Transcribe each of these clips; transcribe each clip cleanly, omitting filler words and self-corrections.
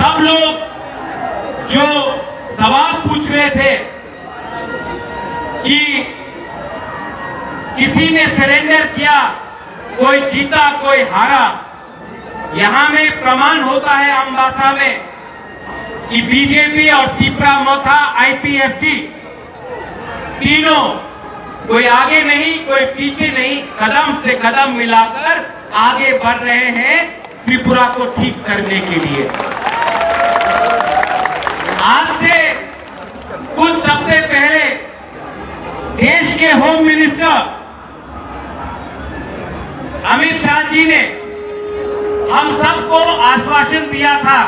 सब लोग जो सवाल पूछ रहे थे कि किसी ने सरेंडर किया, कोई जीता कोई हारा, यहां में प्रमाण होता है अम्बासा में कि बीजेपी और तीपरा मोथा आईपीएफटी तीनों कोई आगे नहीं कोई पीछे नहीं, कदम से कदम मिलाकर आगे बढ़ रहे हैं त्रिपुरा को ठीक करने के लिए। आज से कुछ हफ्ते पहले देश के होम मिनिस्टर अमित शाह जी ने हम सबको आश्वासन दिया था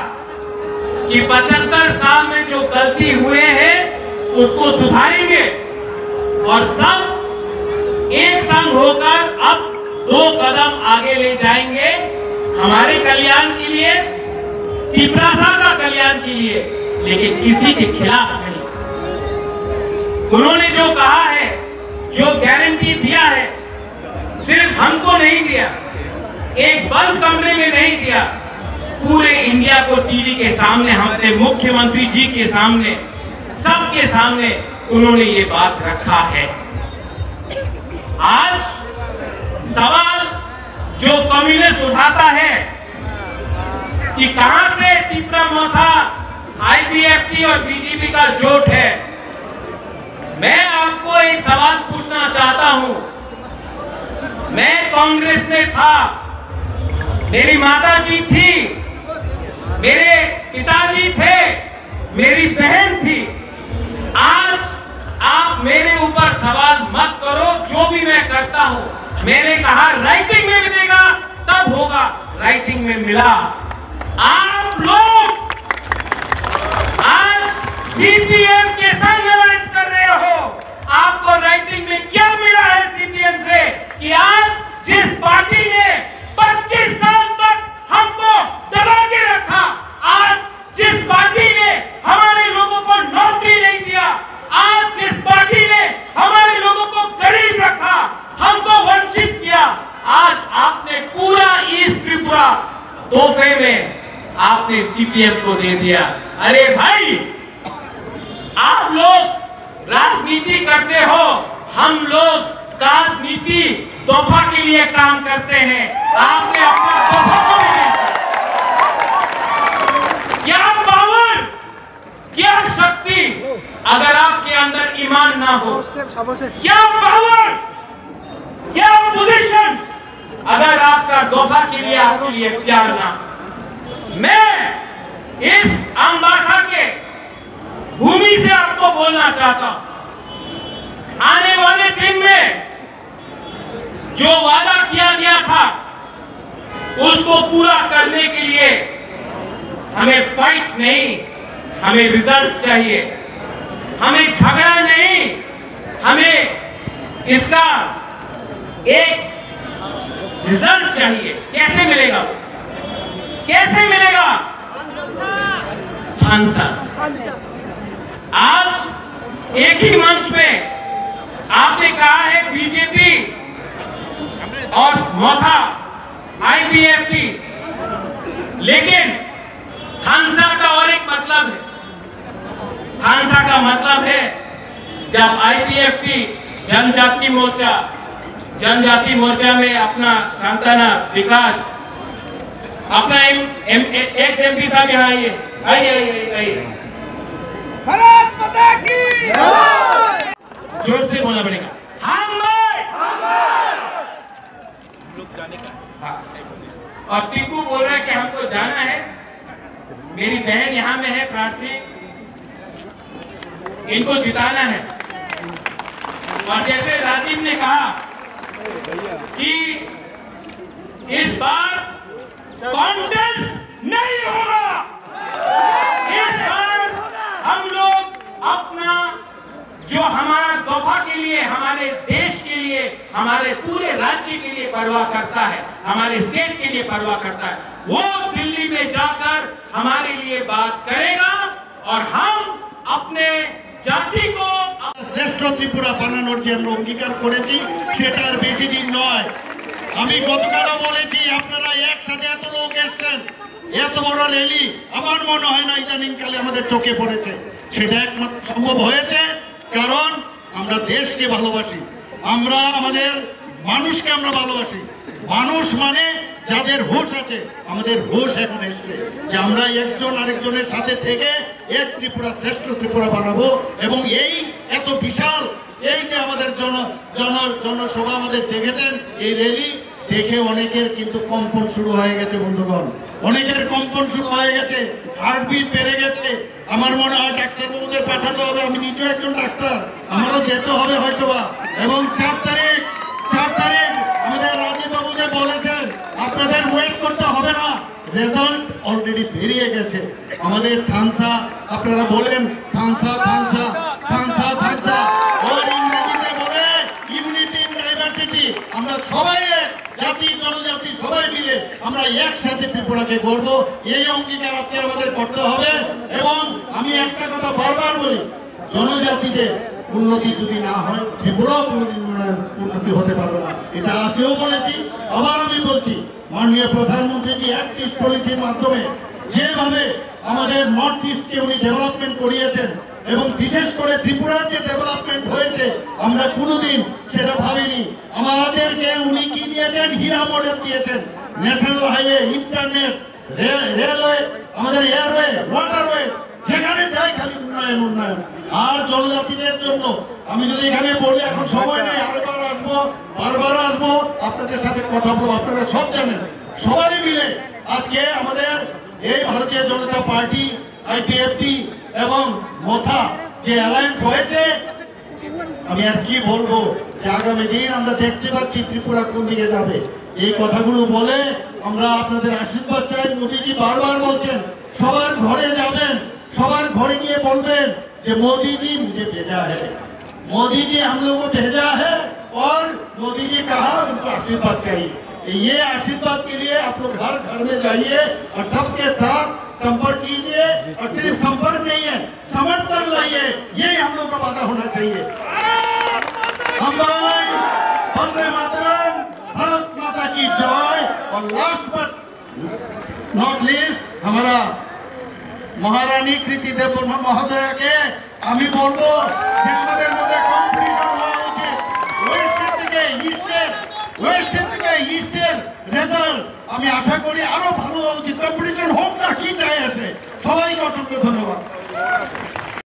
कि 75 साल में जो गलती हुए हैं उसको सुधारेंगे और सब एक संग होकर अब 2 कदम आगे ले जाएंगे हमारे कल्याण के लिए, त्रिपुरा का कल्याण के लिए, लेकिन किसी के खिलाफ नहीं। उन्होंने जो कहा है, जो गारंटी दिया है, सिर्फ हमको नहीं दिया, एक बंद कमरे में नहीं दिया, पूरे इंडिया को टीवी के सामने, हमारे मुख्यमंत्री जी के सामने, सबके सामने उन्होंने ये बात रखा है। आज सवाल जो कम्युनिस्ट उठाता है कि कहां से तीपरा मोथा आईपीएफटी और बीजेपी का जोट है, मैं आपको एक सवाल पूछना चाहता हूं। मैं कांग्रेस में था, मेरी माता जी थी, मेरे पिताजी थे, मेरी बहन थी। आज आप मेरे ऊपर सवाल मत करो, जो भी मैं करता हूं, मैंने कहा राइटिंग में मिलेगा तब होगा, राइटिंग में मिला। आप लोग आज सीपीएम के संग अलायंस कर रहे हो, आपको राइटिंग में क्या मिला है सीपीएम से कि आज जिस पार्टी ने 25 साल तक हमको दबा के रखा, आज जिस पार्टी ने हमारे लोगों को नौकरी नहीं दिया, आज जिस पार्टी ने हमारे लोगों को गरीब रखा, हमको वंचित किया, आज आपने पूरा ईस्ट त्रिपुरा तोहफे में आपने सीपीएम को दे दिया। अरे भाई, आप लोग राजनीति करते हो, हम लोग राजनीति तोहफा के लिए काम करते हैं। आपने अपना तोहफा को भी नहीं दिया। क्या पावर, क्या शक्ति अगर आपके अंदर ईमान ना हो, क्या पावर, क्या पोजीशन अगर आपका तोहफा के लिए आपके लिए प्यार ना। मैं इस अम्बासा के भूमि से आपको बोलना चाहता हूं, आने वाले दिन में जो वादा किया गया था उसको पूरा करने के लिए हमें फाइट नहीं, हमें रिजल्ट चाहिए, हमें झगड़ा नहीं, हमें इसका एक रिजल्ट चाहिए। कैसे मिलेगा वो, कैसे मिलेगा? सांसद आज एक ही मंच में आपने कहा है बीजेपी और मोथा आईपीएफटी, लेकिन थानसा का और एक मतलब है। थानसा का मतलब है जब आईपीएफटी जनजाति मोर्चा में अपना शांताना विकास, अपना एक्स एमपी साहब यहाँ आइए, भारत माता की जोर से बोलना पड़ेगा। हाँ। और टीकू बोल रहा है कि हमको जाना है, मेरी बहन यहाँ में है प्रार्थी, इनको जिताना है। और जैसे राजीव ने कहा कि इस बार कॉन्टेस्ट नहीं होगा, इस बार हम लोग अपना जो हमारा तोहफा के लिए, हमारे देश के लिए, हमारे पूरे राज्य के लिए परवाह करता है, हमारे स्टेट के लिए परवाह करता है, वो दिल्ली में जाकर हमारे लिए बात करेगा और हम अपने জাতি को শ্রেষ্ঠ ত্রিপুরা বানানোর যে আমরা অঙ্গীকার করেছি সেটা আর বেশি দিন নয়। আমি গতকালও বলেছি, আপনারা একসাথে এত লোক এসেছেন, এত বড় র্যালি আমার মনে হয় না ইদানিংকালে আমাদের চোখে পড়েছে। সেটা একমাত্র সম্ভব হয়েছে কারণ আমরা দেশকে ভালোবাসি, আমরা আমাদের মানুষকে আমরা ভালোবাসি। মানুষ মানে যাদের হুঁশ আছে, আমাদের হুঁশ এখন এসছে যে আমরা একজন আরেকজনের সাথে থেকে এক ত্রিপুরা শ্রেষ্ঠ ত্রিপুরা বানাবো। এবং এই এত বিশাল এই যে আমাদের জনসভা আমাদের দেখেছেন, এই র্যালি দেখে অনেকের কিন্তু কম্পন শুরু হয়ে গেছে বন্ধুগণ, অনেকের কম্পন শুরু হয়ে গেছে, হার্টবিট বেড়ে গেছে। আমার মনে হয় ডাক্তারবাবুদের পাঠাতে হবে, আমি নিজেও একজন ডাক্তার, আমারও যেতে হবে হয়তোবা। এবং 4 তারিখ আমাদের রাজীব বাবু যে বলেছেন আপনাদের ওয়েট করতে হবে না, রেজাল্ট অলরেডি বেরিয়ে গেছে। আমাদের থানসা, আপনারা বলেন থানসা ওর ইংরেজিতে বলে ইউনিটি ইন ডাইভার্সিটি। আমরা সবাই জাতি জনজাতি সবাই মিলে আমরা একসাথে ত্রিপুরাকে গড়ব, এই অঙ্গীকার আজকে আমাদের করতে হবে। এবং আমি একটা কথা বারবার বলি, জনজাতিদের উন্নতি যদি না হয় ত্রিপুরাও কোনোদিন উন্নতি হতে পারবে না। এটা আজকেও বলেছি, আবার আমি বলছি, মাননীয় প্রধানমন্ত্রী জি অ্যাক্ট ইস্ট পলিসির মাধ্যমে যেভাবে আমাদের নর্থ ইস্টকে উনি ডেভেলপমেন্ট করিয়েছেন এবং বিশেষ করে ত্রিপুরার যে ডেভেলপমেন্ট হয়েছে আমরা কোনোদিন সেটা ভাবিনি। আমাদেরকে উনি কি দিয়েছেন? হীরা মডেল দিয়েছেন, ন্যাশনাল হাইওয়ে, ইন্টারনেট, রেলওয়ে, আমাদের এয়ারওয়ে, ওয়াটারওয়ে, যেখানে যাই খালি উন্নয়ন। আর জনজাতিদের জন্য আমি যদি এখানে বলি, এখন সময় নেই, বারবার আসবো আপনাদের সাথে কথা বলবো। আপনারা সব জানেন, সবাই মিলে আজকে আমাদের এই ভারতীয় জনতা পার্টি, আইপিএফটি এবং মোথা যে অ্যালায়েন্স হয়েছে, আমি আর কি বলবো, যে আগামী দিন আমরা দেখতে পাচ্ছি ত্রিপুরা কোন দিকে যাবে। এই কথাগুলো বলে আমরা আপনাদের আশীর্বাদ চাই। মোদীজি বারবার বলছেন সবার ঘরে যাবেন, सवार घरे गए बोलबें कि मोदी जी मुझे भेजा है, मोदी जी हम लोगों को भेजा है और मोदी जी कहा उनको आशीर्वाद चाहिए। ये आशीर्वाद के लिए आप लोग हर घर में जाइए और सबके साथ संपर्क कीजिए, और सिर्फ संपर्क नहीं है समर्थन लाइए, ये हम लोग का वादा होना चाहिए। वंदे मातरम, भारत माता की जय। और लास्ट बट नॉट लीस्ट हमारा महारानी कृति देव बर्मा महोदय के আমি বলবো যে